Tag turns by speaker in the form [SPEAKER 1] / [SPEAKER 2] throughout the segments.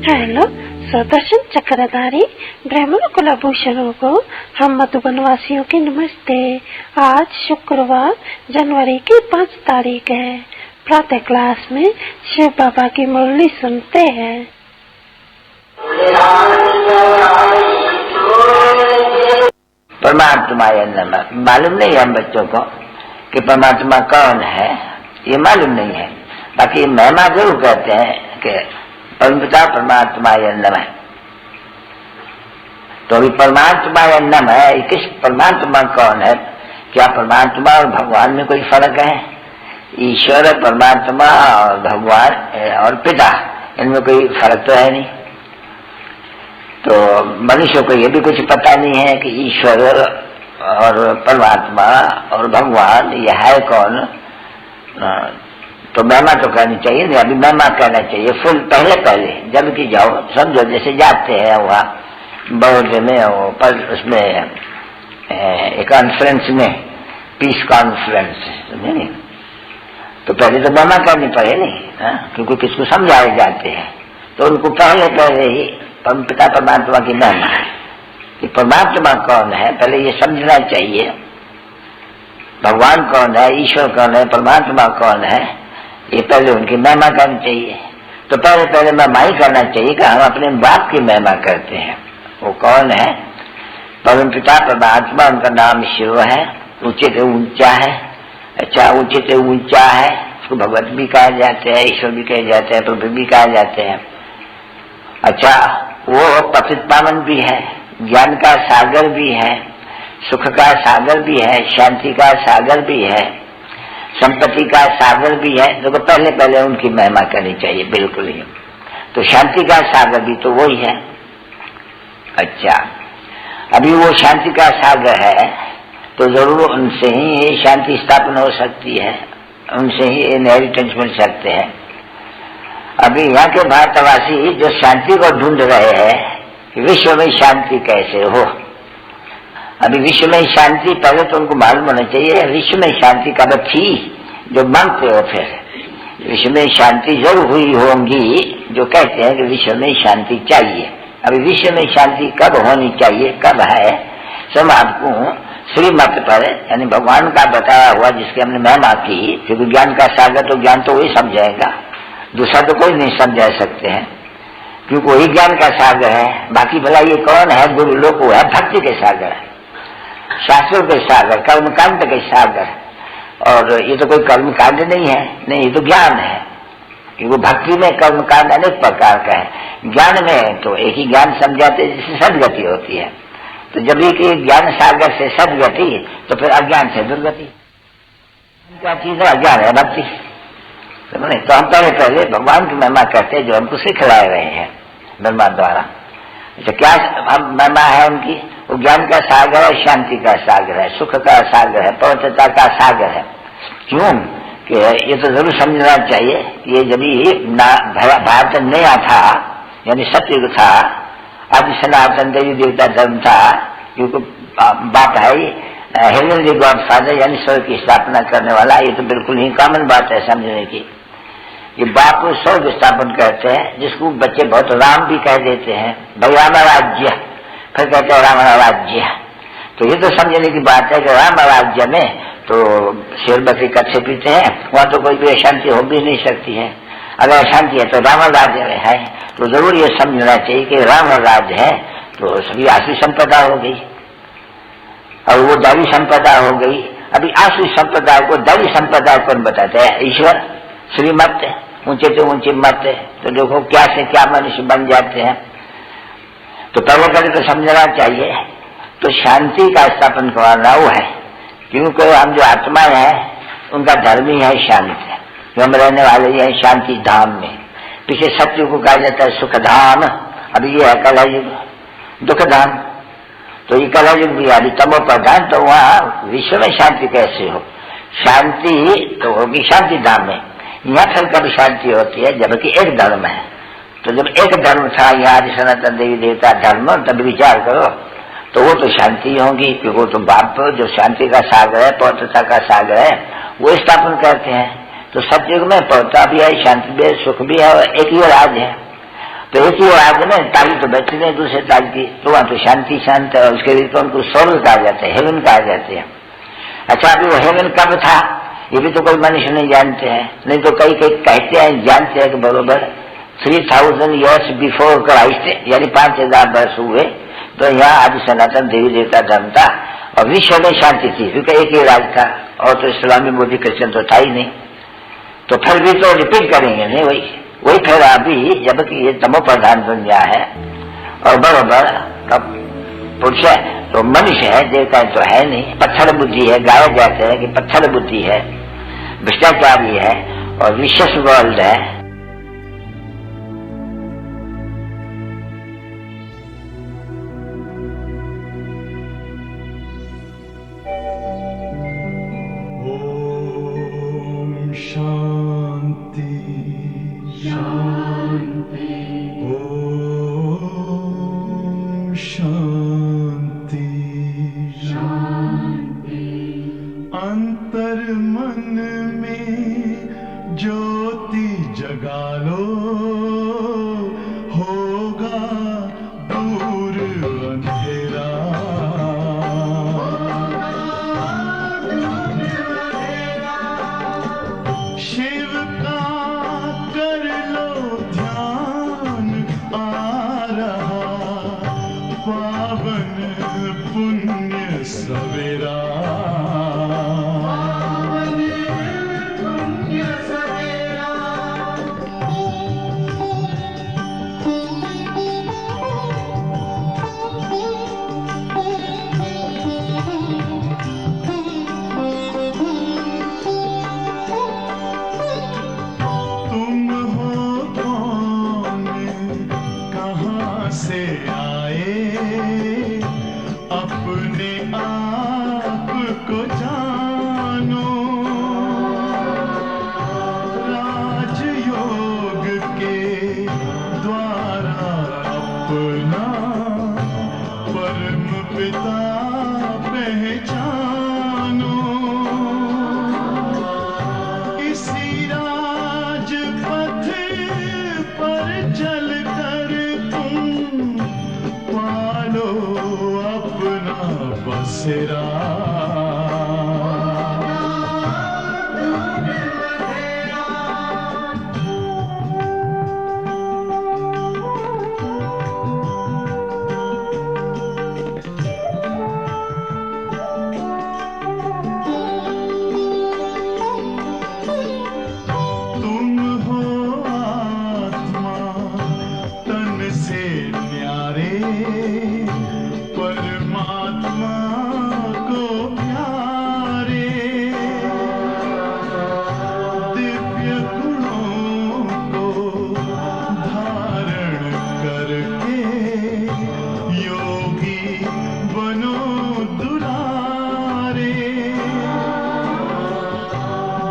[SPEAKER 1] Hello Sudarshan चक्रधारी ब्राह्मण कुलभूषणों को हम मधुबन वासियों की नमस्ते। आज शुक्रवार जनवरी की 5 तारीख है। प्रातः क्लास में शिव बाबा की मुरली सुनते हैं।
[SPEAKER 2] परमात्मा नमः। मालूम नहीं है हम बच्चों को कि परमात्मा कौन है, ये मालूम नहीं है। बाकी महिमा जरूर कहते हैं कि परमपिता परमात्मा नमः। तो अभी परमात्मा नमः, किस परमात्मा कौन है? क्या परमात्मा और भगवान में कोई फर्क है? ईश्वर परमात्मा और भगवान और पिता, इनमें कोई फर्क तो है नहीं। तो मनुष्य को ये भी कुछ पता नहीं है कि ईश्वर और परमात्मा और भगवान ये है कौन। तो महिमा तो कहनी चाहिए नहीं, अभी महिमा कहना चाहिए फुल पहले जब कि जाओ समझो, जैसे जाते हैं वहाँ बड़ोदे में पर उसमें एक कॉन्फ्रेंस में, पीस कॉन्फ्रेंस, समझे नहीं? तो पहले तो महिमा करनी पड़े नहीं, क्योंकि किसको समझाए जाते हैं। तो उनको पहले ही पिता परमात्मा की महिमा है कि परमात्मा कौन है, पहले ये समझना चाहिए। भगवान कौन है, ईश्वर कौन है, परमात्मा कौन है, ये पहले उनकी महिमा करनी चाहिए। तो पहले महिमा ही करना चाहिए कि हम अपने बाप की महिमा करते हैं। वो कौन है? परम पिता परमात्मा, उनका नाम शिव है, ऊंचे से ऊंचा है। अच्छा, ऊंचे से ऊंचा है, उसको भगवत भी कहा जाते हैं, ईश्वर भी कहे जाते हैं, प्रभु भी कहा जाते हैं। अच्छा, वो पतित पावन भी है, ज्ञान का सागर भी है, सुख का सागर भी है, शांति का सागर भी है, संपत्ति का सागर भी है। देखो पहले उनकी महिमा करनी चाहिए, बिल्कुल ही। तो शांति का सागर भी तो वही है। अच्छा, अभी वो शांति का सागर है तो जरूर उनसे ही शांति स्थापन हो सकती है, उनसे ही इनहेरिटेंस मिल सकते हैं। अभी यहाँ के भारतवासी जो शांति को ढूंढ रहे हैं कि विश्व में शांति कैसे हो। अभी विश्व में शांति, पहले तो उनको मालूम होना चाहिए विश्व में शांति कब थी, जो मांगते हो। फिर विश्व में शांति जरूर हुई होंगी, जो कहते हैं कि विश्व में शांति चाहिए। अभी विश्व में शांति कब होनी चाहिए, कब है, सब आपको श्रीमत पर, यानी भगवान का बताया हुआ, जिसकी हमने महिमा की। क्योंकि ज्ञान का सागर तो ज्ञान तो वही समझाएगा, दूसरा तो कोई नहीं समझा सकते हैं, क्योंकि वही ज्ञान का सागर है। बाकी भला ये कौन है? गुरु लोग है, भक्ति के सागर है, शास्त्रों के सागर, कर्मकांड के सागर। और ये तो कोई कर्मकांड नहीं है, नहीं, ये तो ज्ञान है। वो भक्ति में कर्मकांड अनेक प्रकार का है, ज्ञान में तो एक ही ज्ञान समझाते जिससे सदगति होती है। तो जब एक ज्ञान सागर से सदगति, तो फिर अज्ञान से दुर्गति। क्या चीज है? अज्ञान है भक्ति। तो हम पहले भगवान की महिमा करते हैं, जो हमको सिखला रहे हैं ब्रह्मा द्वारा। अच्छा, क्या महिमा है उनकी? वो ज्ञान का सागर है, शांति का सागर है, सुख का सागर है, पवित्रता का सागर है। क्यों कि ये तो जरूर समझना चाहिए कि ये जब भारत नया था, यानी सतयुग था, आदि सनातन देवी देवता धर्म था, क्योंकि बात है हेवनली गॉड फादर, यानी स्वर्ग की स्थापना करने वाला। ये तो बिल्कुल ही कॉमन बात है समझने की। ये बाप स्वर्ग स्थापन करते हैं, जिसको बच्चे बहुत राम भी कह देते हैं, भाई राम राज्य, फिर कहते हैं राम राज्य। तो ये तो समझने की बात है कि राम राज्य में तो शेर बकरी कच्चे पीते हैं, वहां तो कोई भी अशांति हो भी नहीं सकती है। अगर अशांति है तो राम राज्य में है। तो जरूर ये समझना चाहिए कि राम राज्य है तो सभी आसुरी संपदा हो गई, और वो दैवी संपदा हो गई। अभी आसुरी संपदा को दैवी संपदा कौन बताते हैं? ईश्वर। श्रीमत, ऊंचे से ऊंचे मत। तो देखो क्या से क्या मनुष्य बन जाते हैं। तो पहले तो समझना चाहिए। तो शांति का स्थापन करवाना वो है, क्योंकि हम जो आत्मा है उनका धर्म ही है शांति। जो हम रहने वाले हैं शांति धाम में। पीछे सत्य को कहा जाता है सुख धाम, अभी ये है कलयुग दुख धाम। तो ये कलयुग भी अभी तमो प्रधान, तो वहाँ विश्व में शांति कैसे हो? शांति तो होगी शांति धाम में। यहाँ फिर कभी शांति होती है जबकि एक धर्म है। तो जब एक धर्म था यहाँ सनातन देवी देवता धर्म, तब विचार करो तो वो तो शांति होगी, क्योंकि वो तो बाप जो शांति का सागर है, पवित्रता का सागर है, वो स्थापन करते हैं। तो सतयुग में पवित्रता भी है, शांति भी है, सुख भी है, और एक ही राज है। तो एक ही आवाज है ना, ताली तो बजती नहीं दूसरे ताल की, तो वहां तो शांति शांत है, उसके लिए तो उनको स्वर्ग कहा जाता है, हेवन कहा जाते हैं। अच्छा, अभी वो हेवन कब था ये भी तो कोई मनुष्य नहीं जानते हैं, नहीं तो कई कई कहते हैं जानते हैं कि बरोबर 3000 ईयर्स बिफोर क्राइस्ट, यानी 5000 वर्ष हुए तो यहाँ आदि सनातन देवी देवता धर्म था और विश्व में शांति थी, क्योंकि एक ही राज था और तो इस्लामी मोदी क्रिश्चन तो था ही नहीं। तो फिर भी तो रिपीट करेंगे नहीं, वही फिर अभी जबकि ये तमो प्रधान दुनिया है और बरोबर पुरुष है तो मनुष्य है, देवता तो है नहीं, पत्थर बुद्धि है, गाया जाता है कि पत्थर बुद्धि है, भ्रष्टाचारी है और विशेष वर्ल्ड है।
[SPEAKER 3] शांति शांति ओम शांति शांति। अंतर मन में ज्योति जगा लो, होगा दूर अंधेरा। शिव का कर लो ध्यान, आ रहा पावन पुण्य सवेरा। तुम हो कौन, कहाँ से आए, अपने आप को जानो। राजयोग के द्वारा अपना परम पिता पहचानो। इसी राजपथ पर चलकर तुम पालो अपना बसेरा। तुम हो आत्मा तन से न्यारे, परमात्मा को प्यारे। दिव्य गुणों को धारण करके योगी बनो दुलारे।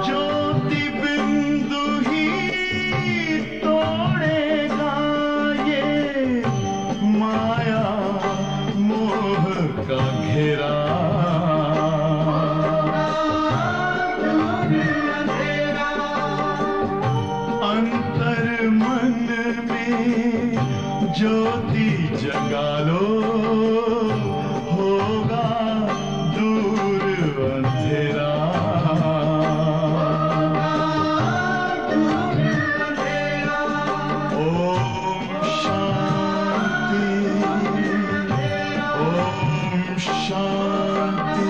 [SPEAKER 3] ज्योति बिंदु ही तोड़ेगा ये माया मोह का घेरा। अंतर मन में ज्योति जगा लो, होगा दूर अंधेरा। ओम शांति ओम शांति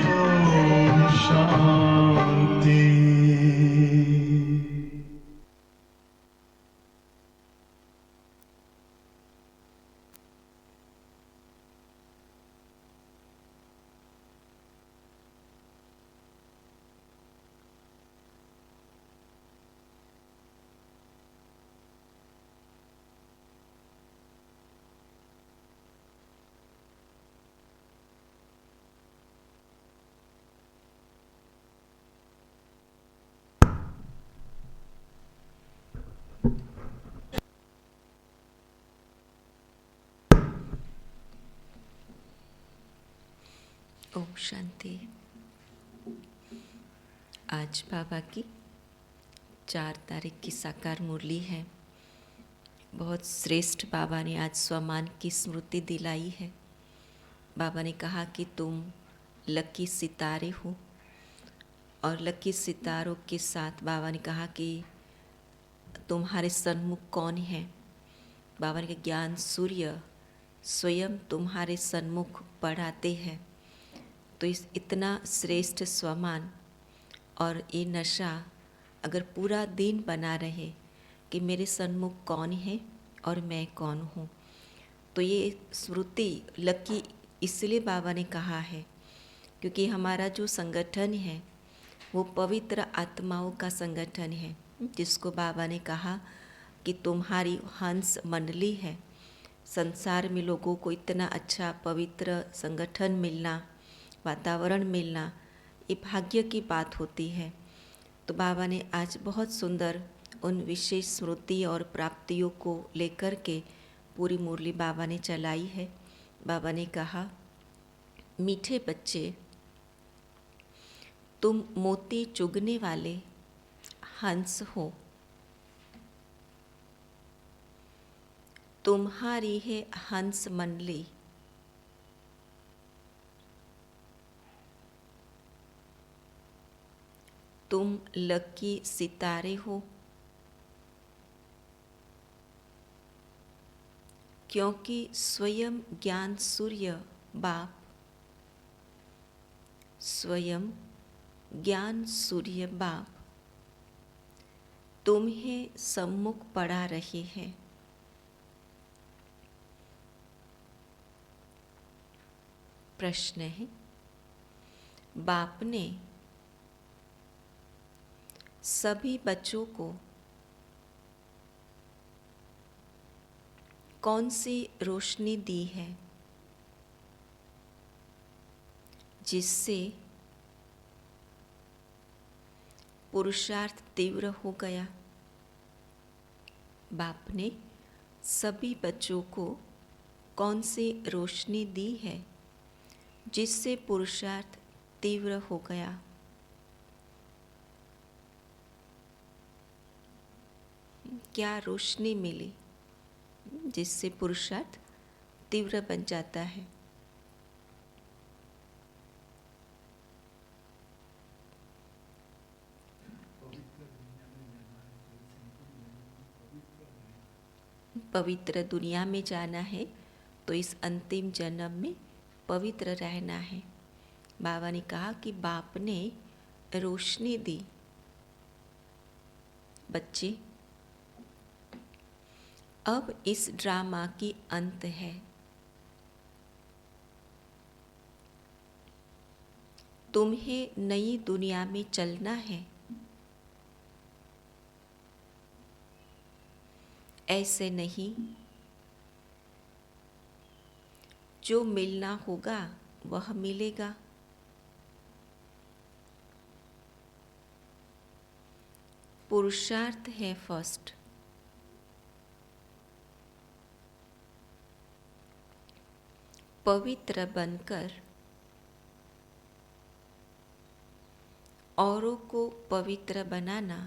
[SPEAKER 3] ओम शांति।
[SPEAKER 4] ओम शांति। आज बाबा की 4 तारीख की साकार मुरली है। बहुत श्रेष्ठ बाबा ने आज स्वमान की स्मृति दिलाई है। बाबा ने कहा कि तुम लकी सितारे हो, और लकी सितारों के साथ बाबा ने कहा कि तुम्हारे सन्मुख कौन है। बाबा ने कहा ज्ञान सूर्य स्वयं तुम्हारे सन्मुख पढ़ाते हैं। तो इस इतना श्रेष्ठ स्वमान और ये नशा अगर पूरा दिन बना रहे कि मेरे सन्मुख कौन है और मैं कौन हूँ, तो ये स्मृति लकी इसलिए बाबा ने कहा है क्योंकि हमारा जो संगठन है वो पवित्र आत्माओं का संगठन है, जिसको बाबा ने कहा कि तुम्हारी हंस मंडली है। संसार में लोगों को इतना अच्छा पवित्र संगठन मिलना, वातावरण मिलना, ये भाग्य की बात होती है। तो बाबा ने आज बहुत सुंदर उन विशेष स्मृति और प्राप्तियों को लेकर के पूरी मुरली बाबा ने चलाई है। बाबा ने कहा, मीठे बच्चे, तुम मोती चुगने वाले हंस हो। तुम्हारी है हंस मंडली। तुम लकी सितारे हो, क्योंकि स्वयं ज्ञान सूर्य बाप, स्वयं ज्ञान सूर्य बाप तुम्हें सम्मुख पढ़ा रहे हैं। प्रश्न है, बाप ने सभी बच्चों को कौन सी रोशनी दी है जिससे पुरुषार्थ तीव्र हो गया? बाप ने सभी बच्चों को कौन सी रोशनी दी है जिससे पुरुषार्थ तीव्र हो गया? क्या रोशनी मिली जिससे पुरुषार्थ तीव्र बन जाता है? पवित्र दुनिया में जाना है तो इस अंतिम जन्म में पवित्र रहना है। बाबा ने कहा कि बाप ने रोशनी दी। बच्चे, अब इस ड्रामा की अंत है। तुम्हें नई दुनिया में चलना है। ऐसे नहीं, जो मिलना होगा वह मिलेगा। पुरुषार्थ है फर्स्ट। पवित्र बनकर औरों को पवित्र बनाना,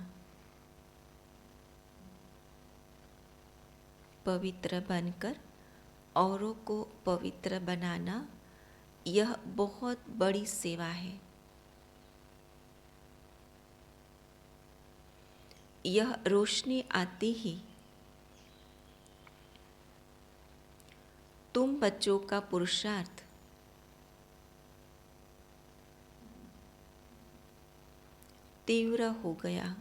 [SPEAKER 4] पवित्र बनकर औरों को पवित्र बनाना, यह बहुत बड़ी सेवा है। यह रोशनी आती ही तुम बच्चों का पुरुषार्थ तीव्र हो गया।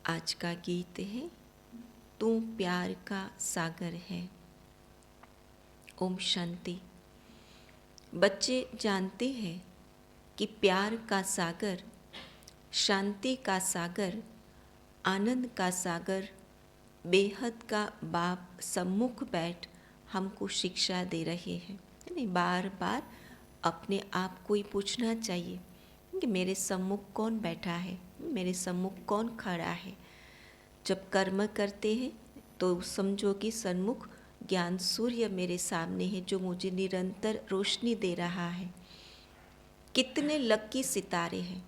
[SPEAKER 4] आज का गीत है, तू प्यार का सागर है। ओम शांति। बच्चे जानते हैं कि प्यार का सागर, शांति का सागर, आनंद का सागर, बेहद का बाप सम्मुख बैठ हमको शिक्षा दे रहे हैं। यानी बार बार अपने आप को ही पूछना चाहिए कि मेरे सम्मुख कौन बैठा है, मेरे सम्मुख कौन खड़ा है। जब कर्म करते हैं तो समझो कि सन्मुख ज्ञान सूर्य मेरे सामने है जो मुझे निरंतर रोशनी दे रहा है। कितने लकी सितारे हैं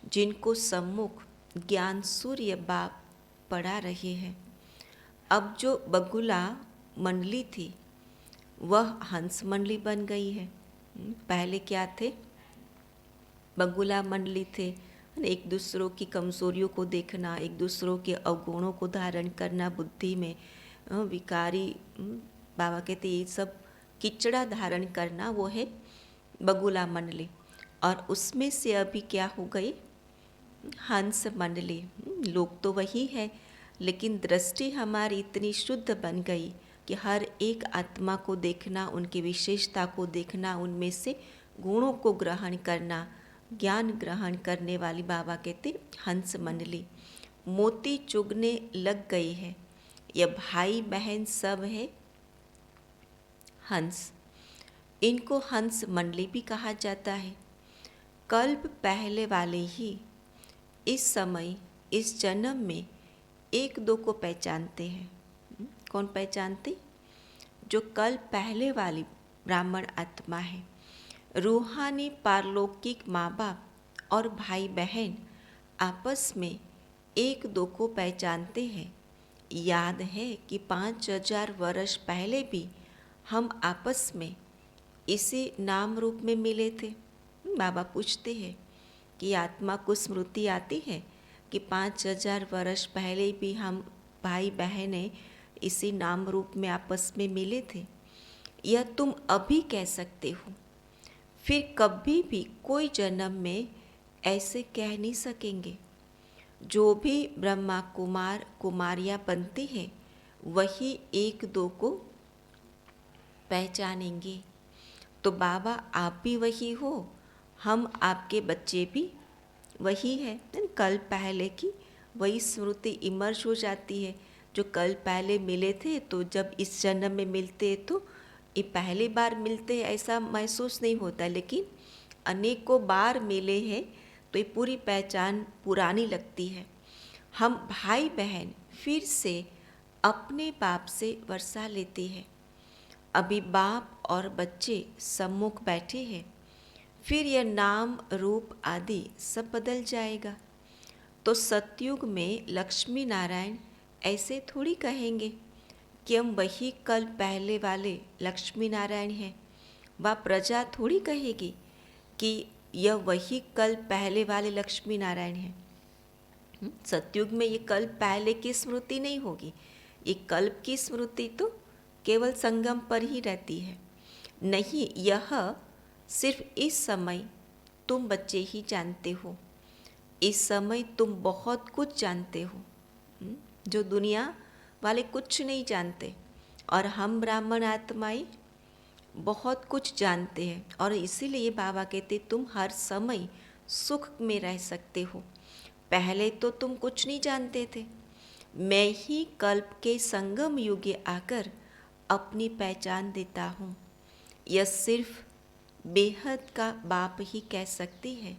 [SPEAKER 4] जिनको सम्मुख ज्ञान सूर्य बाप पढ़ा रहे हैं। अब जो बगुला मंडली थी वह हंस मंडली बन गई है। पहले क्या थे? बगुला मंडली थे, एक दूसरों की कमजोरियों को देखना, एक दूसरों के अवगुणों को धारण करना, बुद्धि में विकारी, बाबा कहते ये सब किचड़ा धारण करना, वो है बगुला मंडली। और उसमें से अभी क्या हो गई? हंस मंडली। लोग तो वही है, लेकिन दृष्टि हमारी इतनी शुद्ध बन गई कि हर एक आत्मा को देखना, उनकी विशेषता को देखना, उनमें से गुणों को ग्रहण करना, ज्ञान ग्रहण करने वाली बाबा कहते हंस मंडली। मोती चुगने लग गई है। ये भाई बहन सब है हंस। इनको हंस मंडली भी कहा जाता है। कल्प पहले वाले ही इस समय, इस जन्म में एक दो को पहचानते हैं। कौन पहचानते? जो कल पहले वाली ब्राह्मण आत्मा है। रूहानी पारलौकिक माँ बाप और भाई बहन आपस में एक दो को पहचानते हैं। याद है कि 5000 वर्ष पहले भी हम आपस में इसी नाम रूप में मिले थे। बाबा पूछते हैं कि आत्मा को स्मृति आती है कि 5000 वर्ष पहले भी हम भाई बहनें इसी नाम रूप में आपस में मिले थे। यह तुम अभी कह सकते हो, फिर कभी भी कोई जन्म में ऐसे कह नहीं सकेंगे। जो भी ब्रह्मा कुमार कुमारियाँ बनते हैं वही एक दो को पहचानेंगे। तो बाबा आप भी वही हो, हम आपके बच्चे भी वही है। कल पहले की वही स्मृति इमर्ज हो जाती है। जो कल पहले मिले थे, तो जब इस जन्म में मिलते हैं तो ये पहली बार मिलते हैं ऐसा महसूस नहीं होता, लेकिन अनेकों बार मिले हैं तो ये पूरी पहचान पुरानी लगती है। हम भाई बहन फिर से अपने बाप से वर्षा लेते हैं। अभी बाप और बच्चे सम्मुख बैठे हैं, फिर यह नाम रूप आदि सब बदल जाएगा। तो सतयुग में लक्ष्मी नारायण ऐसे थोड़ी कहेंगे कि हम वही कल पहले वाले लक्ष्मी नारायण हैं। वह प्रजा थोड़ी कहेगी कि यह वही कल पहले वाले लक्ष्मी नारायण हैं। सतयुग में ये कल पहले की स्मृति नहीं होगी। ये कल्प की स्मृति तो केवल संगम पर ही रहती है। नहीं, यह सिर्फ इस समय तुम बच्चे ही जानते हो। इस समय तुम बहुत कुछ जानते हो जो दुनिया वाले कुछ नहीं जानते, और हम ब्राह्मण आत्माएं बहुत कुछ जानते हैं। और इसीलिए बाबा कहते तुम हर समय सुख में रह सकते हो। पहले तो तुम कुछ नहीं जानते थे। मैं ही कल्प के संगम युगे आकर अपनी पहचान देता हूँ। यह सिर्फ बेहद का बाप ही कह सकती है।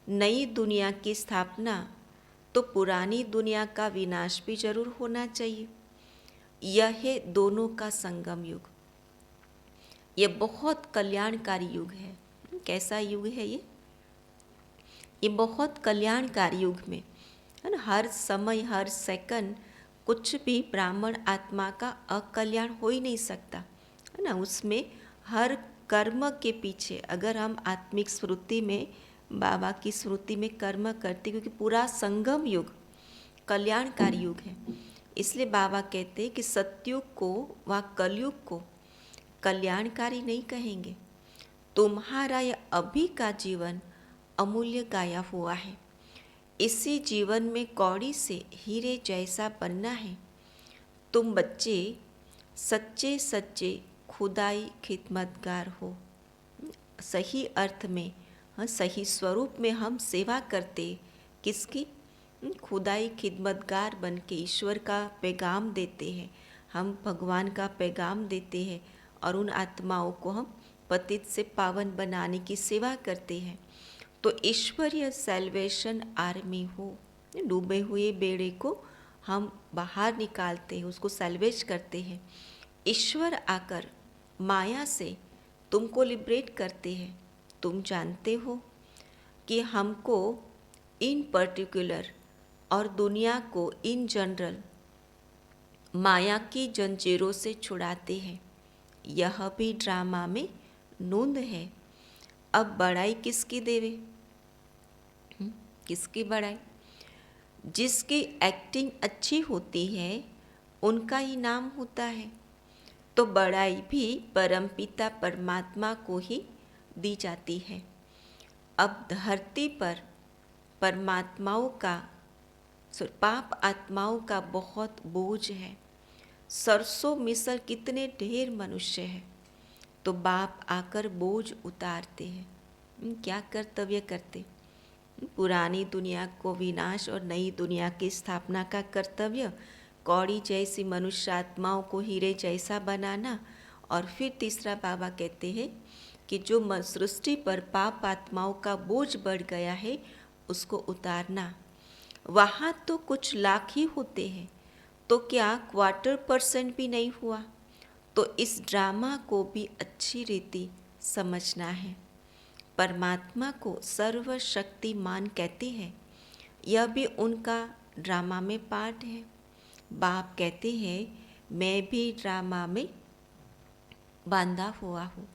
[SPEAKER 4] नई दुनिया की स्थापना तो पुरानी दुनिया का विनाश भी जरूर होना चाहिए। यह है दोनों का संगम युग। यह बहुत कल्याणकारी युग है। कैसा युग है ये? ये बहुत कल्याणकारी युग में है ना, हर समय हर सेकंड कुछ भी ब्राह्मण आत्मा का अकल्याण हो ही नहीं सकता है ना। उसमें हर कर्म के पीछे अगर हम आत्मिक स्मृति में, बाबा की स्मृति में कर्म करते, क्योंकि पूरा संगम युग कल्याणकारी युग है। इसलिए बाबा कहते हैं कि सतयुग को व कलयुग को कल्याणकारी नहीं कहेंगे। तुम्हारा यह अभी का जीवन अमूल्य गाया हुआ है। इसी जीवन में कौड़ी से हीरे जैसा बनना है। तुम बच्चे सच्चे सच्चे खुदाई खिदमतगार हो। सही अर्थ में, सही स्वरूप में हम सेवा करते किसकी? खुदाई खिदमतगार बन के ईश्वर का पैगाम देते हैं। हम भगवान का पैगाम देते हैं और उन आत्माओं को हम पतित से पावन बनाने की सेवा करते हैं। तो ईश्वरीय सेल्वेशन आर्मी हो। डूबे हुए बेड़े को हम बाहर निकालते हैं, उसको सेल्वेज करते हैं। ईश्वर आकर माया से तुमको लिबरेट करते हैं। तुम जानते हो कि हमको इन पर्टिकुलर और दुनिया को इन जनरल माया की जंजीरों से छुड़ाते हैं। यह भी ड्रामा में नूंद है। अब बड़ाई किसकी देवे? किसकी बड़ाई? जिसकी एक्टिंग अच्छी होती है उनका ही नाम होता है। तो बड़ाई भी परमपिता परमात्मा को ही दी जाती है। अब धरती पर परमात्माओं का पाप आत्माओं का बहुत बोझ है। सरसों मिसल कितने ढेर मनुष्य हैं, तो बाप आकर बोझ उतारते हैं। क्या कर्तव्य करते? पुरानी दुनिया को विनाश और नई दुनिया की स्थापना का कर्तव्य, कौड़ी जैसी मनुष्य आत्माओं को हीरे जैसा बनाना। और फिर तीसरा बाबा कहते हैं कि जो सृष्टि पर पाप आत्माओं का बोझ बढ़ गया है उसको उतारना। वहाँ तो कुछ लाख ही होते हैं, तो क्या 1/4% भी नहीं हुआ? तो इस ड्रामा को भी अच्छी रीति समझना है। परमात्मा को सर्वशक्तिमान कहते हैं, यह भी उनका ड्रामा में पार्ट है। बाप कहते हैं मैं भी ड्रामा में बांधा हुआ हूँ।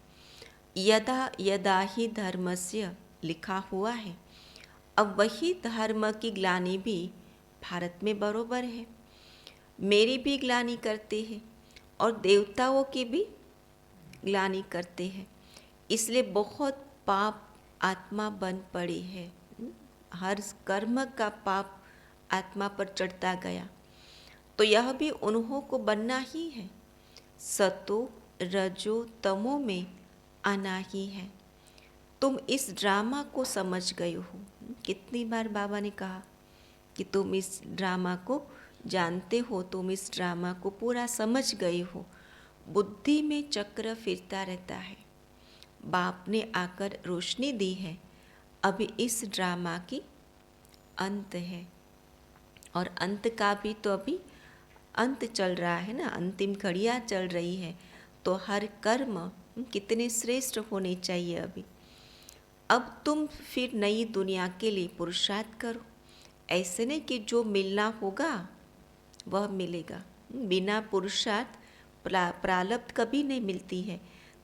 [SPEAKER 4] यदा यदा ही धर्मस्य लिखा हुआ है। अब वही धर्म की ग्लानि भी भारत में बरोबर है। मेरी भी ग्लानि करते हैं और देवताओं की भी ग्लानि करते हैं। इसलिए बहुत पाप आत्मा बन पड़ी है। हर कर्म का पाप आत्मा पर चढ़ता गया, तो यह भी उन्हों को बनना ही है। सतो रजो तमो में आना ही है। तुम इस ड्रामा को समझ गए हो। कितनी बार बाबा ने कहा कि तुम इस ड्रामा को जानते हो, तुम इस ड्रामा को पूरा समझ गए हो। बुद्धि में चक्र फिरता रहता है। बाप ने आकर रोशनी दी है। अभी इस ड्रामा की अंत है, और अंत का भी तो अभी अंत चल रहा है ना, अंतिम घड़ियाँ चल रही है। तो हर कर्म कितने श्रेष्ठ होने चाहिए अभी। अब तुम फिर नई दुनिया के लिए पुरुषार्थ करो। ऐसे नहीं कि जो मिलना होगा वह मिलेगा। बिना पुरुषार्थ प्रारब्ध कभी नहीं मिलती है।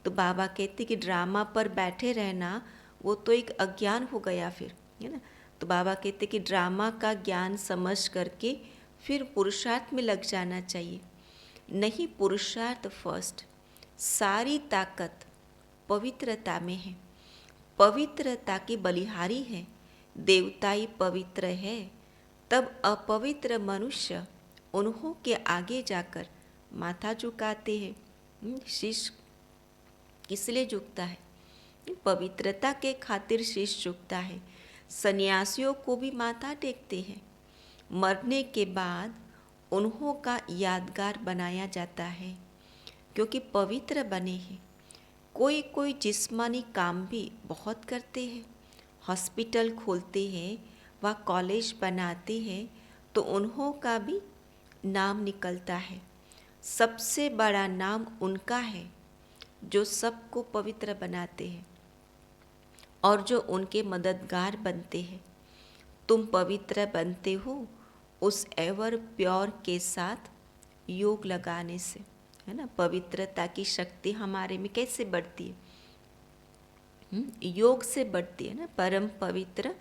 [SPEAKER 4] तो बाबा कहते कि ड्रामा पर बैठे रहना वो तो एक अज्ञान हो गया फिर, है ना। तो बाबा कहते कि ड्रामा का ज्ञान समझ करके फिर पुरुषार्थ में लग जाना चाहिए। नहीं, पुरुषार्थ फर्स्ट। सारी ताकत पवित्रता में है। पवित्रता की बलिहारी है। देवताई पवित्र है, तब अपवित्र मनुष्य उन्हों के आगे जाकर माथा झुकाते हैं। शीश किस लिए झुकता है? पवित्रता के खातिर शीश झुकता है। सन्यासियों को भी माथा टेकते हैं। मरने के बाद उन्हों का यादगार बनाया जाता है, क्योंकि पवित्र बने हैं। कोई कोई जिस्मानी काम भी बहुत करते हैं। हॉस्पिटल खोलते हैं व कॉलेज बनाते हैं, तो उन्हों का भी नाम निकलता है। सबसे बड़ा नाम उनका है जो सबको पवित्र बनाते हैं और जो उनके मददगार बनते हैं। तुम पवित्र बनते हो उस एवर प्योर के साथ योग लगाने से, है ना। पवित्रता की शक्ति हमारे में कैसे बढ़ती है? योग से बढ़ती है ना। परम पवित्र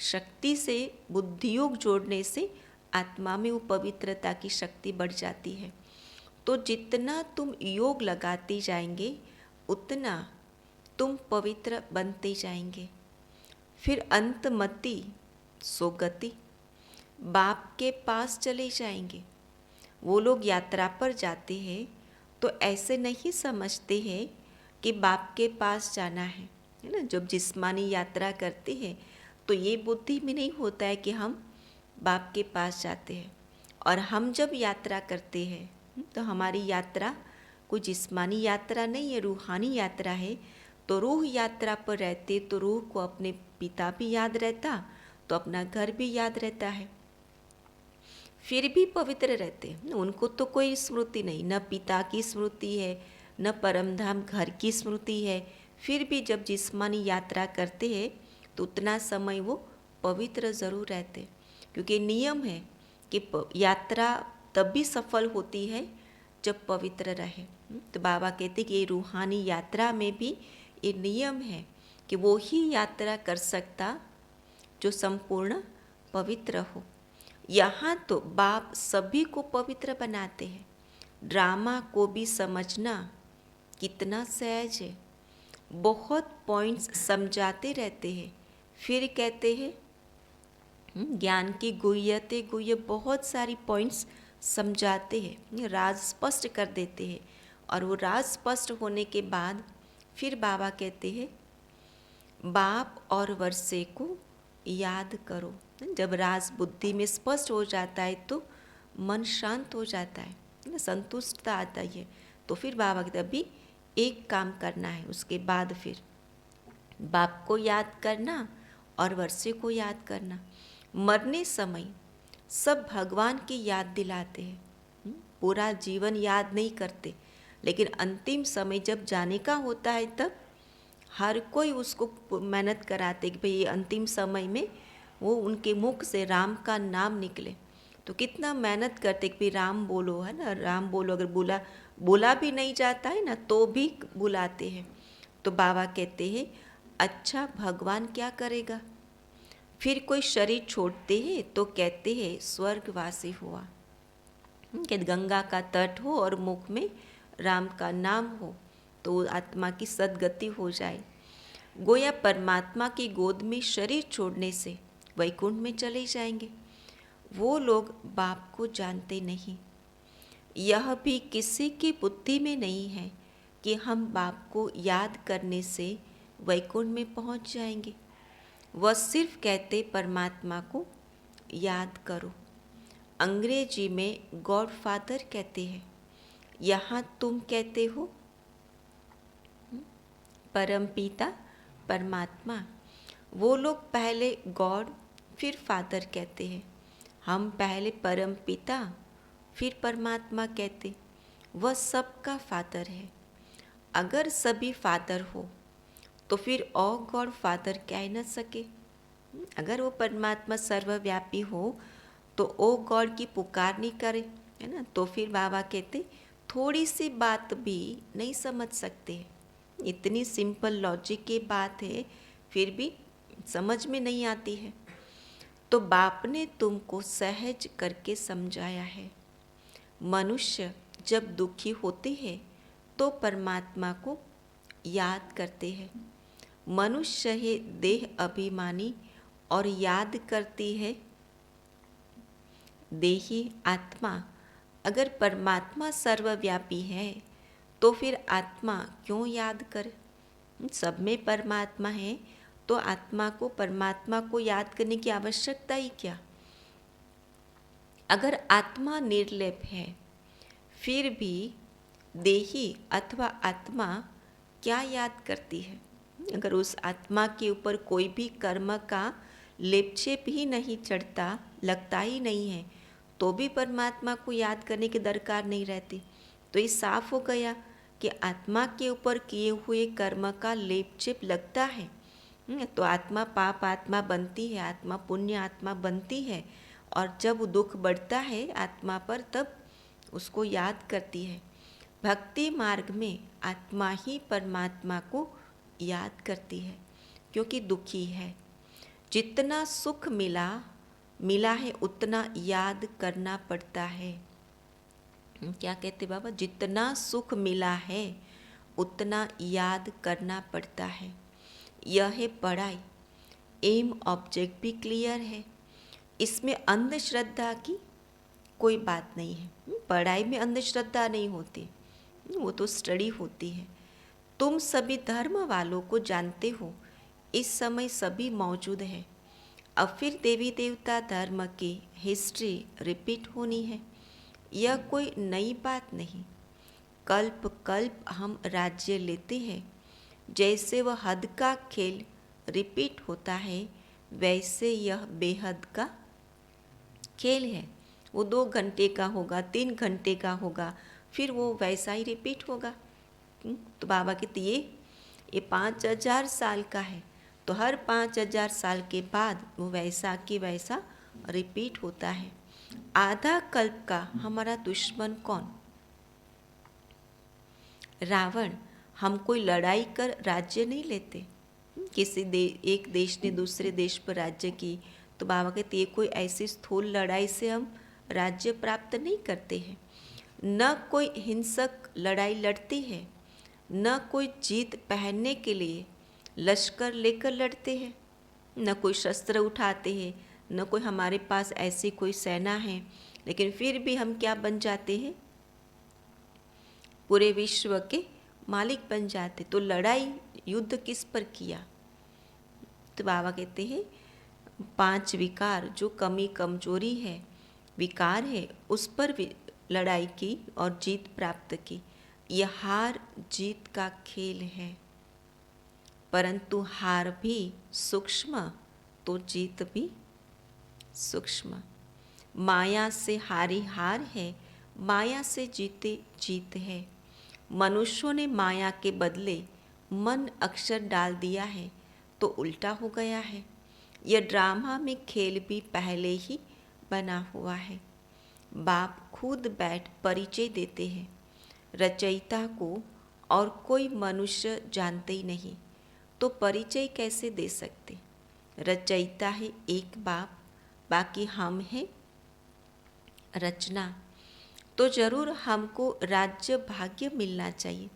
[SPEAKER 4] शक्ति से बुद्धि योग जोड़ने से आत्मा में वो पवित्रता की शक्ति बढ़ जाती है। तो जितना तुम योग लगाते जाएंगे उतना तुम पवित्र बनते जाएंगे। फिर अंतमति सोगति, बाप के पास चले जाएंगे। वो लोग यात्रा पर जाते हैं तो ऐसे नहीं समझते हैं कि बाप के पास जाना है ना। जब जिस्मानी यात्रा करते हैं तो ये बुद्धि में नहीं होता है कि हम बाप के पास जाते हैं। और हम जब यात्रा करते हैं तो हमारी यात्रा कोई जिस्मानी यात्रा नहीं है, रूहानी यात्रा है। तो रूह यात्रा पर रहते तो रूह को अपने पिता भी याद रहता, तो अपना घर भी याद रहता है, फिर भी पवित्र रहते हैं। उनको तो कोई स्मृति नहीं, न पिता की स्मृति है न परमधाम घर की स्मृति है। फिर भी जब जिस्मानी यात्रा करते हैं तो उतना समय वो पवित्र ज़रूर रहते। क्योंकि नियम है कि यात्रा तब भी सफल होती है जब पवित्र रहे। तो बाबा कहते कि ये रूहानी यात्रा में भी ये नियम है कि वो ही यात्रा कर सकता जो संपूर्ण पवित्र हो। यहाँ तो बाप सभी को पवित्र बनाते हैं। ड्रामा को भी समझना कितना सहज है। बहुत पॉइंट्स समझाते रहते हैं, फिर कहते हैं ज्ञान की गुह्यते गुह्य बहुत सारी पॉइंट्स समझाते हैं, राज स्पष्ट कर देते हैं। और वो राज स्पष्ट होने के बाद फिर बाबा कहते हैं बाप और वर्षे को याद करो। जब राज बुद्धि में स्पष्ट हो जाता है तो मन शांत हो जाता है, संतुष्टता आता है। तो फिर बाबा कहते अभी एक काम करना है, उसके बाद फिर बाप को याद करना और वर्षे को याद करना। मरने समय सब भगवान की याद दिलाते हैं, पूरा जीवन याद नहीं करते, लेकिन अंतिम समय जब जाने का होता है तब हर कोई उसको मेहनत कराते कि भाई ये अंतिम समय में वो उनके मुख से राम का नाम निकले। तो कितना मेहनत करते कि भाई राम बोलो, है ना, राम बोलो। अगर बोला भी नहीं जाता है ना तो भी बुलाते हैं। तो बाबा कहते हैं अच्छा भगवान क्या करेगा। फिर कोई शरीर छोड़ते हैं तो कहते हैं स्वर्गवासी हुआ, कि गंगा का तट हो और मुख में राम का नाम हो तो आत्मा की सद्गति हो जाए। गोया परमात्मा की गोद में शरीर छोड़ने से वैकुंठ में चले जाएंगे। वो लोग बाप को जानते नहीं। यह भी किसी की बुद्धि में नहीं है कि हम बाप को याद करने से वैकुंठ में पहुंच जाएंगे। वह सिर्फ कहते परमात्मा को याद करो। अंग्रेजी में गॉड फादर कहते हैं, यहाँ तुम कहते हो परमपिता परमात्मा। वो लोग पहले गॉड फिर फादर कहते हैं, हम पहले परमपिता फिर परमात्मा कहते। वह सबका फादर है। अगर सभी फादर हो तो फिर और गॉड फादर कह ही न सके। अगर वो परमात्मा सर्वव्यापी हो तो ओ गॉड की पुकार नहीं करे, है ना। तो फिर बाबा कहते थोड़ी सी बात भी नहीं समझ सकते। इतनी सिंपल लॉजिक की बात है फिर भी समझ में नहीं आती है। तो बाप ने तुमको सहज करके समझाया है। मनुष्य जब दुखी होते हैं तो परमात्मा को याद करते हैं। मनुष्य है देह अभिमानी और याद करती है देही आत्मा। अगर परमात्मा सर्वव्यापी है तो फिर आत्मा क्यों याद करे। सब में परमात्मा है तो आत्मा को परमात्मा को याद करने की आवश्यकता ही क्या। अगर आत्मा निर्लेप है फिर भी देही अथवा आत्मा क्या याद करती है। अगर उस आत्मा के ऊपर कोई भी कर्म का लेपछेप ही नहीं चढ़ता, लगता ही नहीं है, तो भी परमात्मा को याद करने की दरकार नहीं रहती। तो ये साफ हो गया कि आत्मा के ऊपर किए हुए कर्म का लेपछेप लगता है तो आत्मा पाप आत्मा बनती है, आत्मा पुण्य आत्मा बनती है। और जब दुख बढ़ता है आत्मा पर तब उसको याद करती है। भक्ति मार्ग में आत्मा ही परमात्मा को याद करती है क्योंकि दुखी है। जितना सुख मिला है उतना याद करना पड़ता है। क्या कहते बाबा, जितना सुख मिला है उतना याद करना पड़ता है। यह है पढ़ाई। एम ऑब्जेक्ट भी क्लियर है, इसमें अंधश्रद्धा की कोई बात नहीं है। पढ़ाई में अंधश्रद्धा नहीं होती, वो तो स्टडी होती है। तुम सभी धर्म वालों को जानते हो, इस समय सभी मौजूद है। अब फिर देवी देवता धर्म की हिस्ट्री रिपीट होनी है, यह कोई नई बात नहीं। कल्प कल्प हम राज्य लेते हैं। जैसे वह हद का खेल रिपीट होता है वैसे यह बेहद का खेल है। वो 2 घंटे का होगा, 3 घंटे का होगा, फिर वो वैसा ही रिपीट होगा। तो बाबा कहते ये 5000 साल का है, तो हर 5000 साल के बाद वो वैसा कि वैसा रिपीट होता है। आधा कल्प का हमारा दुश्मन कौन? रावण। हम कोई लड़ाई कर राज्य नहीं लेते। एक देश ने दूसरे देश पर राज्य की, तो बाबा कहते ये कोई ऐसी स्थूल लड़ाई से हम राज्य प्राप्त नहीं करते हैं। न कोई हिंसक लड़ाई लड़ती है, न कोई जीत पहनने के लिए लश्कर लेकर लड़ते हैं, न कोई शस्त्र उठाते हैं, न कोई हमारे पास ऐसी कोई सेना है, लेकिन फिर भी हम क्या बन जाते हैं? पूरे विश्व के मालिक बन जाते। तो लड़ाई युद्ध किस पर किया? तो बाबा कहते हैं 5 विकार जो कमी कमजोरी है, विकार है, उस पर लड़ाई की और जीत प्राप्त की। यह हार जीत का खेल है, परंतु हार भी सूक्ष्म तो जीत भी सूक्ष्म। माया से हारी हार है, माया से जीते जीत है। मनुष्यों ने माया के बदले मन अक्षर डाल दिया है तो उल्टा हो गया है। यह ड्रामा में खेल भी पहले ही बना हुआ है। बाप खुद बैठ परिचय देते हैं रचयिता को, और कोई मनुष्य जानते ही नहीं तो परिचय कैसे दे सकते? रचयिता है एक बाप, बाकी हम हैं रचना। तो जरूर हमको राज्य भाग्य मिलना चाहिए।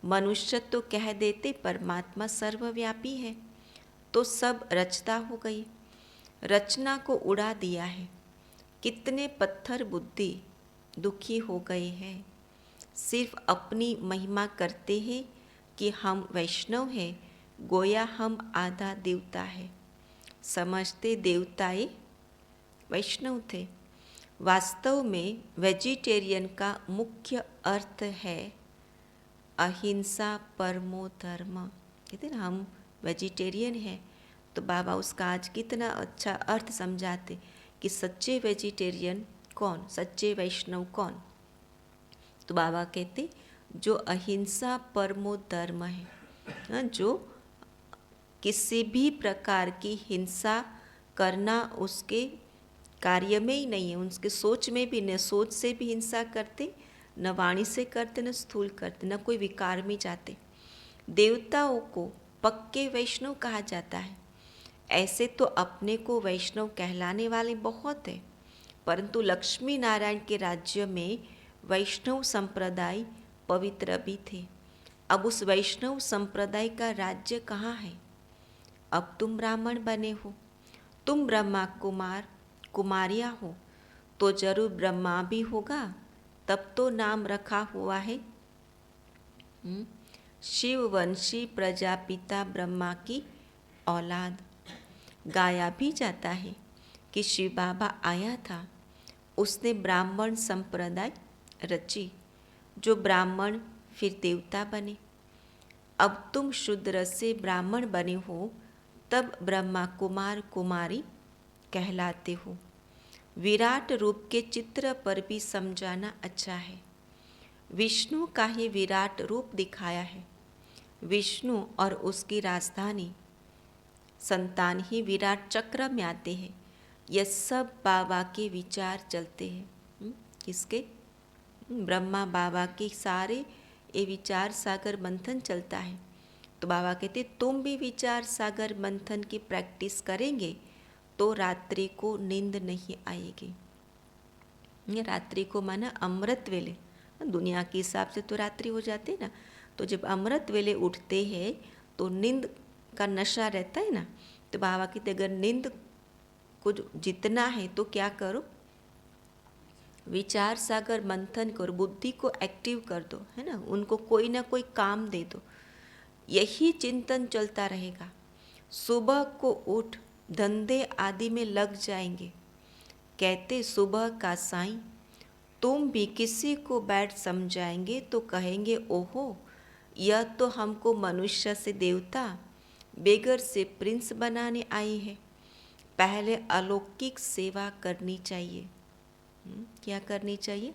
[SPEAKER 4] मनुष्य तो कह देते परमात्मा सर्वव्यापी है, तो सब रचता हो गई, रचना को उड़ा दिया है। कितने पत्थर बुद्धि दुखी हो गए हैं, सिर्फ अपनी महिमा करते हैं कि हम वैष्णव हैं, गोया हम आधा देवता है। समझते देवताए वैष्णव थे। वास्तव में वेजिटेरियन का मुख्य अर्थ है अहिंसा परमो धर्म। कहते ना हम वेजिटेरियन हैं, तो बाबा उसका आज कितना अच्छा अर्थ समझाते कि सच्चे वेजिटेरियन कौन, सच्चे वैष्णव कौन। तो बाबा कहते जो अहिंसा परमो धर्म है, जो किसी भी प्रकार की हिंसा करना उसके कार्य में ही नहीं है, उसके सोच में भी न सोच से भी हिंसा करते, न वाणी से करते, न स्थूल करते, न कोई विकार में जाते। देवताओं को पक्के वैष्णव कहा जाता है। ऐसे तो अपने को वैष्णव कहलाने वाले बहुत हैं, परंतु लक्ष्मी नारायण के राज्य में वैष्णव संप्रदाय पवित्र भी थे। अब उस वैष्णव संप्रदाय का राज्य कहाँ है? अब तुम ब्राह्मण बने हो, तुम ब्रह्मा कुमार कुमारियाँ हो, तो जरूर ब्रह्मा भी होगा, तब तो नाम रखा हुआ है शिववंशी प्रजापिता ब्रह्मा की औलाद। गाया भी जाता है कि शिव बाबा आया था, उसने ब्राह्मण संप्रदाय रची, जो ब्राह्मण फिर देवता बने। अब तुम शूद्र से ब्राह्मण बने हो, तब ब्रह्मा कुमार कुमारी कहलाते हो। विराट रूप के चित्र पर भी समझाना अच्छा है। विष्णु का ही विराट रूप दिखाया है। विष्णु और उसकी राजधानी संतान ही विराट चक्र में आते हैं। यह सब बाबा के विचार चलते हैं। किसके? ब्रह्मा बाबा के सारे ये विचार सागर मंथन चलता है। तो बाबा कहते तुम भी विचार सागर मंथन की प्रैक्टिस करेंगे तो रात्रि को नींद नहीं आएगी। ये रात्रि को माना अमृत वेले, दुनिया के हिसाब से तो रात्रि हो जाती है ना, तो जब अमृत वेले उठते हैं तो नींद का नशा रहता है ना। तो बाबा कहते अगर नींद को जितना है तो क्या करो, विचार सागर मंथन करो, बुद्धि को एक्टिव कर दो, है ना, उनको कोई ना कोई काम दे दो। यही चिंतन चलता रहेगा। सुबह को उठ धंधे आदि में लग जाएंगे। कहते सुबह का साईं, तुम भी किसी को बैठ समझाएंगे तो कहेंगे ओहो, यह तो हमको मनुष्य से देवता, बेगर से प्रिंस बनाने आई है। पहले अलौकिक सेवा करनी चाहिए। क्या करनी चाहिए?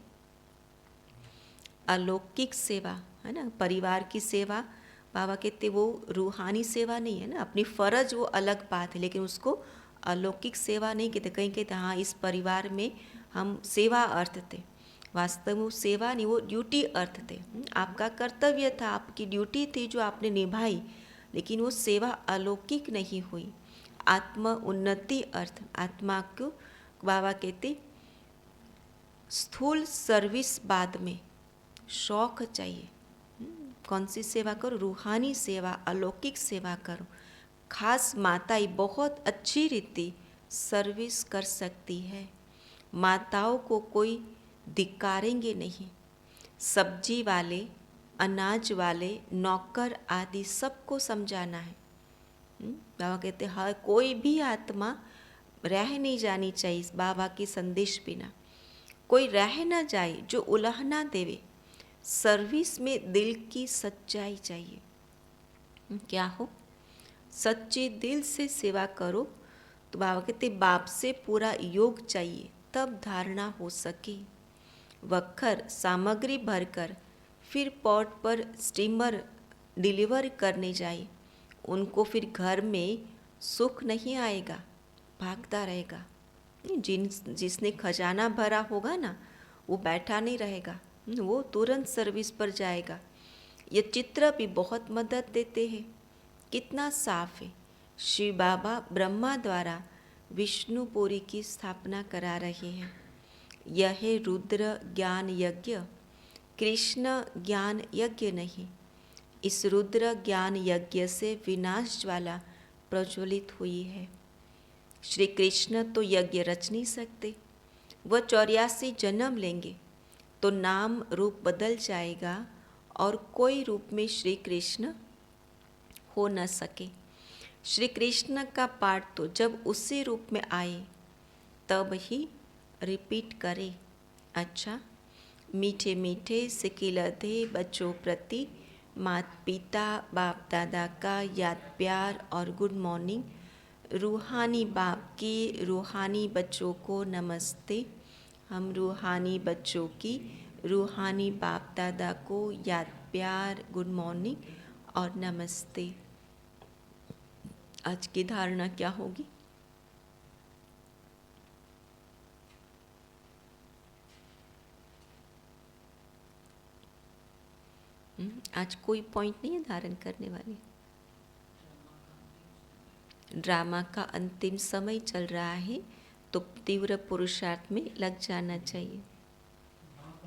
[SPEAKER 4] अलौकिक सेवा, है ना। परिवार की सेवा बाबा कहते वो रूहानी सेवा नहीं है ना, अपनी फ़र्ज वो अलग बात है, लेकिन उसको अलौकिक सेवा नहीं कहते, कहीं कहते हाँ इस परिवार में हम सेवा अर्थ थे, वास्तव में वो सेवा नहीं, वो ड्यूटी अर्थ थे। आपका कर्तव्य था, आपकी ड्यूटी थी जो आपने निभाई, लेकिन वो सेवा अलौकिक नहीं हुई। आत्म उन्नति अर्थ, आत्मा को बाबा कहते स्थूल सर्विस बाद में शौक चाहिए। कौन सी सेवा करो? रूहानी सेवा, अलौकिक सेवा करो। खास माताएं बहुत अच्छी रीति सर्विस कर सकती है। माताओं को कोई धिक्कारेंगे नहीं। सब्जी वाले, अनाज वाले, नौकर आदि सबको समझाना है। बाबा कहते हर कोई भी आत्मा रह नहीं जानी चाहिए इस बाबा की संदेश बिना। कोई रह न जाए जो उलहना देवे। सर्विस में दिल की सच्चाई चाहिए। क्या हो? सच्चे दिल से सेवा करो तो बाबा कहते बाप से पूरा योग चाहिए, तब धारणा हो सके। वक्खर सामग्री भरकर फिर पॉट पर स्टीमर डिलीवर करने जाए, उनको फिर घर में सुख नहीं आएगा, भागता रहेगा। जिसने खजाना भरा होगा ना, वो बैठा नहीं रहेगा, वो तुरंत सर्विस पर जाएगा। ये चित्र भी बहुत मदद देते हैं। कितना साफ है। शिव बाबा ब्रह्मा द्वारा विष्णुपुरी की स्थापना करा रहे हैं। यह है रुद्र ज्ञान यज्ञ, कृष्ण ज्ञान यज्ञ नहीं। इस रुद्र ज्ञान यज्ञ से विनाश ज्वाला प्रज्वलित हुई है। श्री कृष्ण तो यज्ञ रच नहीं सकते। वह 84 जन्म लेंगे तो नाम रूप बदल जाएगा और कोई रूप में श्री कृष्ण हो न सके। श्री कृष्ण का पाठ तो जब उसी रूप में आए तब ही रिपीट करे। अच्छा, मीठे मीठे सिकिलधे बच्चों प्रति माता पिता बाप दादा का याद प्यार और गुड मॉर्निंग। रूहानी बाप की रूहानी बच्चों को नमस्ते। हम रूहानी बच्चों की रूहानी बाप दादा को याद प्यार, गुड मॉर्निंग और नमस्ते। आज की धारणा क्या होगी? आज कोई पॉइंट नहीं है धारण करने वाली। ड्रामा का अंतिम समय चल रहा है तो तीव्र पुरुषार्थ में लग जाना चाहिए। बाप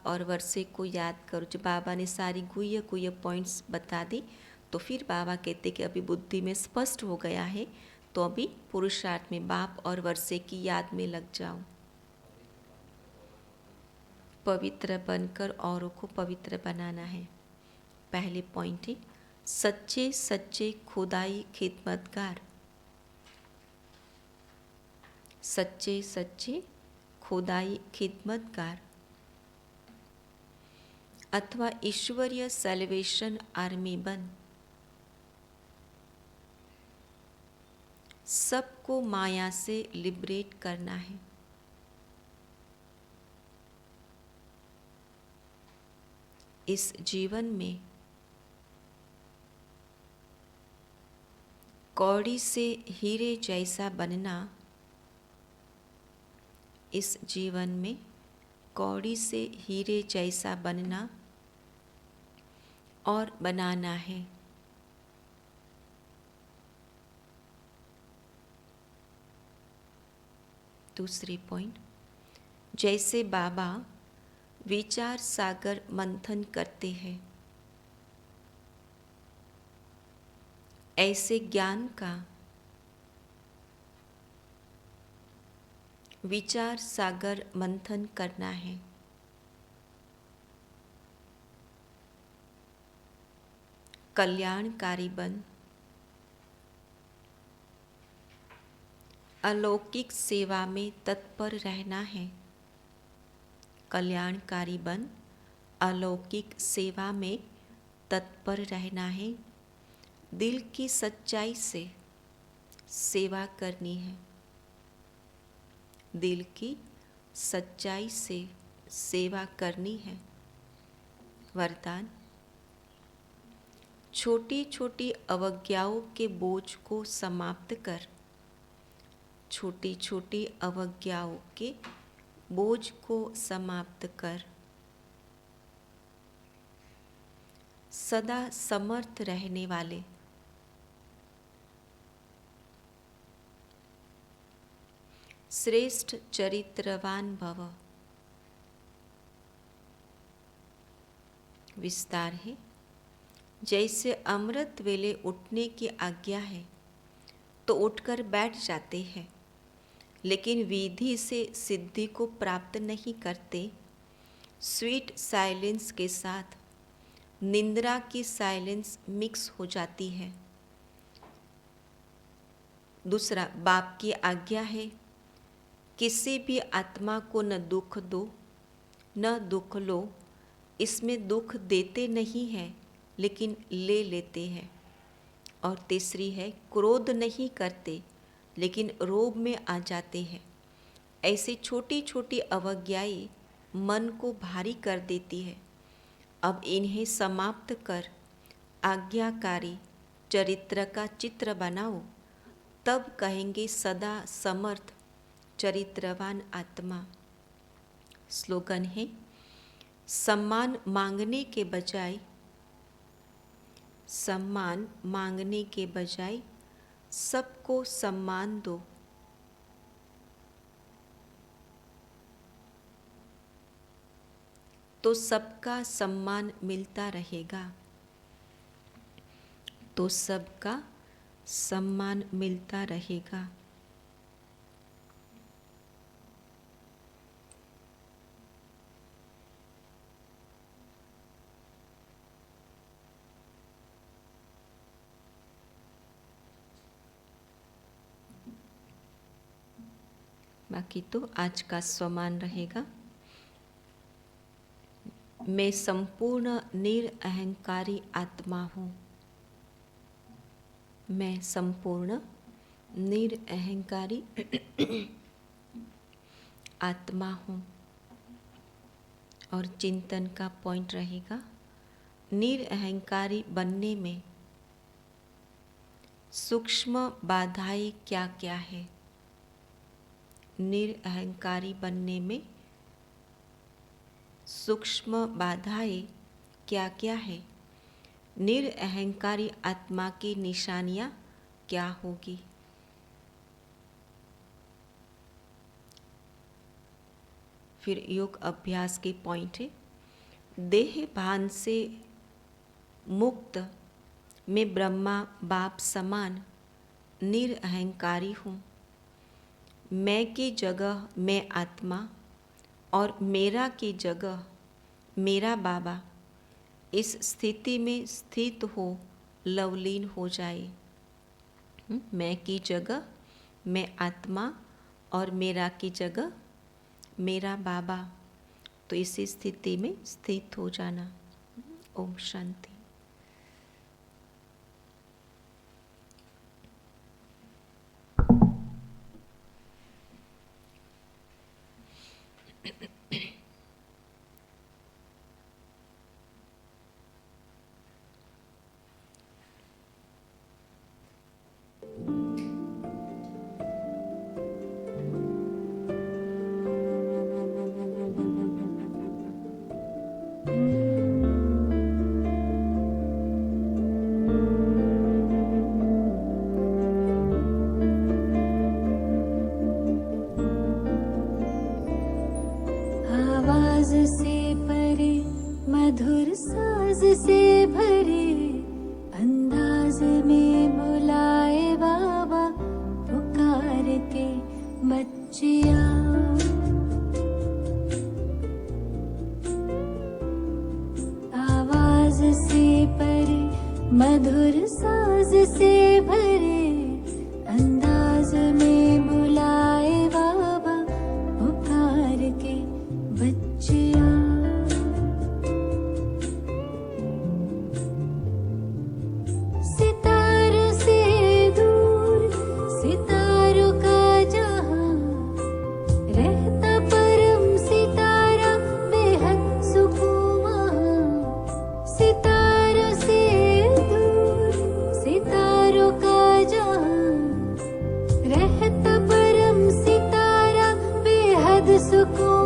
[SPEAKER 4] और वर्षे को याद करो। जो बाबा ने सारी गुह्य पॉइंट्स बता दी, तो फिर बाबा कहते कि अभी बुद्धि में स्पष्ट हो गया है, तो अभी पुरुषार्थ में बाप और वर्षे की याद में लग जाओ। पवित्र बनकर औरों को पवित्र बनाना है। पहले पॉइंट है सच्चे सच्चे खुदाई खिदमतगार। सच्चे सच्चे खुदाई खिदमतगार अथवा ईश्वरीय सेलिब्रेशन आर्मी बन। सबको माया से लिबरेट करना है। इस जीवन में कौड़ी से हीरे जैसा बनना, इस जीवन में कौड़ी से हीरे जैसा बनना और बनाना है। दूसरी पॉइंट, जैसे बाबा विचार सागर मंथन करते हैं, ऐसे ज्ञान का विचार सागर मंथन करना है। कल्याणकारी बन। अलौकिक सेवा में तत्पर रहना है। कल्याणकारी बन, अलौकिक सेवा में तत्पर रहना है। दिल की सच्चाई से सेवा करनी है। दिल की सच्चाई से सेवा करनी है। वरदान, छोटी छोटी अवज्ञाओं के बोझ को समाप्त कर, छोटी छोटी अवज्ञाओं के बोझ को समाप्त कर, सदा समर्थ रहने वाले, श्रेष्ठ चरित्रवान भव। विस्तार है। जैसे अमृत वेले उठने की आज्ञा है तो उठकर बैठ जाते हैं, लेकिन विधि से सिद्धि को प्राप्त नहीं करते। स्वीट साइलेंस के साथ निंद्रा की साइलेंस मिक्स हो जाती है। दूसरा, बाप की आज्ञा है किसी भी आत्मा को न दुख दो न दुख लो। इसमें दुख देते नहीं हैं लेकिन ले लेते हैं। और तीसरी है, क्रोध नहीं करते लेकिन रोब में आ जाते हैं। ऐसी छोटी छोटी अवज्ञाएं मन को भारी कर देती है। अब इन्हें समाप्त कर आज्ञाकारी चरित्र का चित्र बनाओ, तब कहेंगे सदा समर्थ चरित्रवान आत्मा। स्लोगन है, सम्मान मांगने के बजाय, सम्मान मांगने के बजाय सबको सम्मान दो। तो सबका सम्मान मिलता रहेगा, तो सबका सम्मान मिलता रहेगा। बाकी तो आज का स्वमान रहेगा। मैं संपूर्ण निरअहंकारी आत्मा हूँ। मैं संपूर्ण निरअहंकारी आत्मा हूँ। और चिंतन का पॉइंट रहेगा, निरअहंकारी बनने में सूक्ष्म बाधाएं क्या क्या है। निरअहंकारी बनने में सूक्ष्म बाधाएं क्या क्या है। निरअहंकारी आत्मा की निशानियां क्या होगी। फिर योग अभ्यास के पॉइंट है, देह भान से मुक्त मैं ब्रह्मा बाप समान निरअहंकारी हूँ। मैं की जगह मैं आत्मा और मेरा की जगह मेरा बाबा इस स्थिति में स्थित हो लवलीन हो जाए। मैं की जगह मैं आत्मा और मेरा की जगह मेरा बाबा, तो इसी स्थिति में स्थित हो जाना। ओम शांति।
[SPEAKER 5] आवाज से परे मधुर साज से भरे अंदाज में बुलाए बाबा पुकार के बच्चिया। आवाज से परे मधुर साज से भरे अंदाज में बुलाए बाबा पुकार के बच्चिया। सितारों से दूर सितारों का जहां रहता परम सितारा बेहद सुकून वहां। सितारों से दूर सुकून